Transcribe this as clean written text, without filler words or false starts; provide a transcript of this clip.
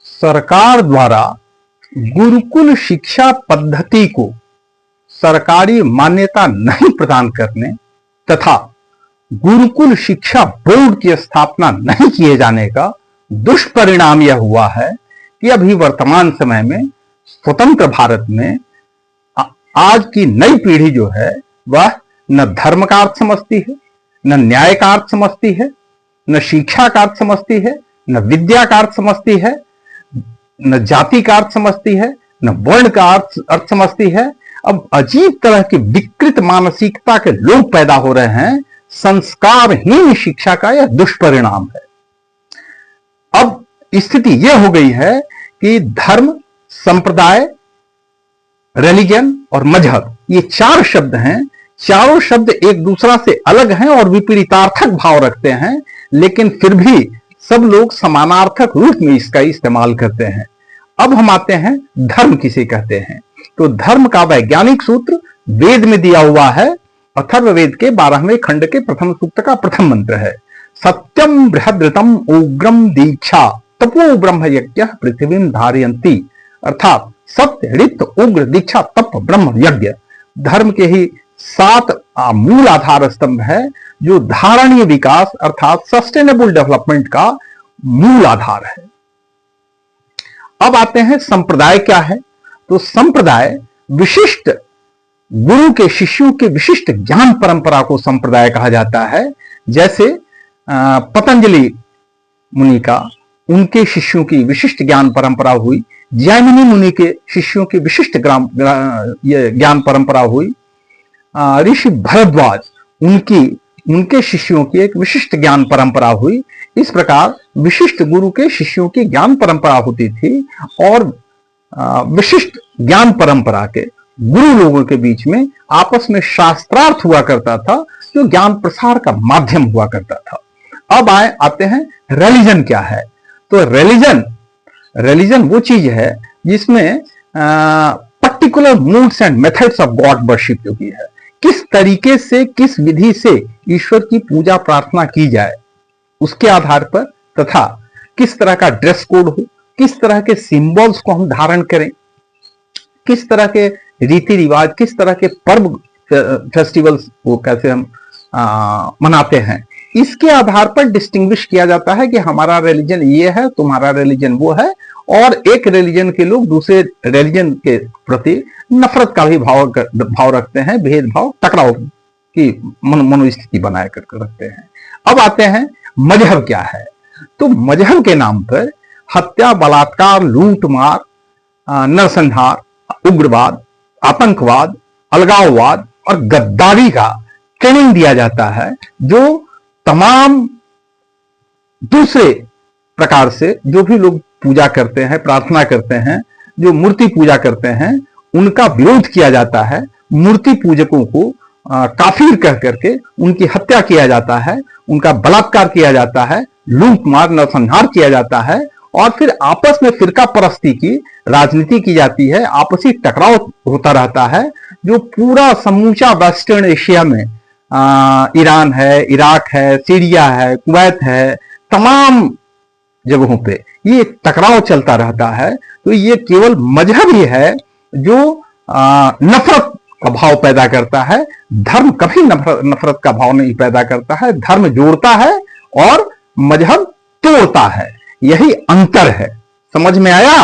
सरकार द्वारा गुरुकुल शिक्षा पद्धति को सरकारी मान्यता नहीं प्रदान करने तथा गुरुकुल शिक्षा बोर्ड की स्थापना नहीं किए जाने का दुष्परिणाम यह हुआ है कि अभी वर्तमान समय में स्वतंत्र भारत में आज की नई पीढ़ी जो है वह न धर्म का अर्थ समझती है, न न्याय का अर्थ समझती है, न शिक्षा का अर्थ समझती है, न विद्या का अर्थ समझती है, न जाति का अर्थ समझती है, न वर्ण का अर्थ समझती है। अब अजीब तरह की विकृत मानसिकता के लोग पैदा हो रहे हैं। संस्कारहीन शिक्षा का यह दुष्परिणाम है। अब स्थिति यह हो गई है कि धर्म, संप्रदाय, रिलीजन और मजहब, ये चार शब्द हैं। चारों शब्द एक दूसरा से अलग हैं और विपरीतार्थक भाव रखते हैं, लेकिन फिर भी सब लोग समानार्थक रूप में इसका इस्तेमाल करते हैं। अब हम आते हैं धर्म किसे कहते हैं। तो धर्म का वैज्ञानिक सूत्र वेद में दिया हुआ है। अथर्ववेद के 12वें खंड के प्रथम सूक्त का प्रथम मंत्र है, सत्यम बृहद्रतम उग्रम दीक्षा तपो ब्रह्म यज्ञ पृथ्वीं धारयन्ति। अर्थात सत्य, ऋत, उग्र, दीक्षा, तप, ब्रह्म, यज्ञ धर्म के ही 7 मूल आधार स्तंभ है, जो धारणीय विकास अर्थात सस्टेनेबल डेवलपमेंट का मूल आधार है। अब आते हैं संप्रदाय क्या है। तो संप्रदाय विशिष्ट गुरु के शिष्यों के विशिष्ट ज्ञान परंपरा को संप्रदाय कहा जाता है। जैसे पतंजलि मुनि का, उनके शिष्यों की विशिष्ट ज्ञान परंपरा हुई, जैमिनी मुनि के शिष्यों की विशिष्ट ज्ञान परंपरा हुई, ऋषि भरद्वाज उनके शिष्यों की एक विशिष्ट ज्ञान परंपरा हुई। इस प्रकार विशिष्ट गुरु के शिष्यों की ज्ञान परंपरा होती थी और विशिष्ट ज्ञान परंपरा के गुरु लोगों के बीच में आपस में शास्त्रार्थ हुआ करता था, जो ज्ञान प्रसार का माध्यम हुआ करता था। अब आते हैं रिलीजन क्या है। तो रिलीजन वो चीज है जिसमें particular moods and methods of God worship जो की है, किस तरीके से, किस विधि से ईश्वर की पूजा प्रार्थना की जाए उसके आधार पर, तथा किस तरह का ड्रेस कोड हो, किस तरह के सिंबल्स को हम धारण करें, किस तरह के रीति रिवाज, किस तरह के पर्व फेस्टिवल्स को कैसे हम मनाते हैं, इसके आधार पर डिस्टिंग्विश किया जाता है कि हमारा रिलीजन ये है, तुम्हारा रिलीजन वो है। और एक रिलीजन के लोग दूसरे रिलीजन के प्रति नफरत का भी भाव रखते हैं, भेदभाव, टकराव की मनोस्थिति बनाए कर रखते हैं। अब आते हैं मजहब क्या है। तो मजहब के नाम पर हत्या, बलात्कार, लूट मार, नरसंहार, उग्रवाद, आतंकवाद, अलगाववाद और गद्दारी का ट्रेनिंग दिया जाता है, जो तमाम दूसरे प्रकार से जो भी लोग पूजा करते हैं, प्रार्थना करते हैं, जो मूर्ति पूजा करते हैं, उनका विरोध किया जाता है। मूर्ति पूजकों को काफिर कह करके उनकी हत्या किया जाता है, उनका बलात्कार किया जाता है, लूट मार, नरसंहार किया जाता है और फिर आपस में फिरका परस्ती की राजनीति की जाती है, आपसी टकराव होता रहता है, जो पूरा समूचा वेस्टर्न एशिया में ईरान है, इराक है, सीरिया है, कुवैत है, तमाम जगहों पे ये टकराव चलता रहता है। तो ये केवल मजहब ही है जो नफरत का भाव पैदा करता है। धर्म कभी नफरत का भाव नहीं पैदा करता है। धर्म जोड़ता है और मजहब तोड़ता है। यही अंतर है। समझ में आया?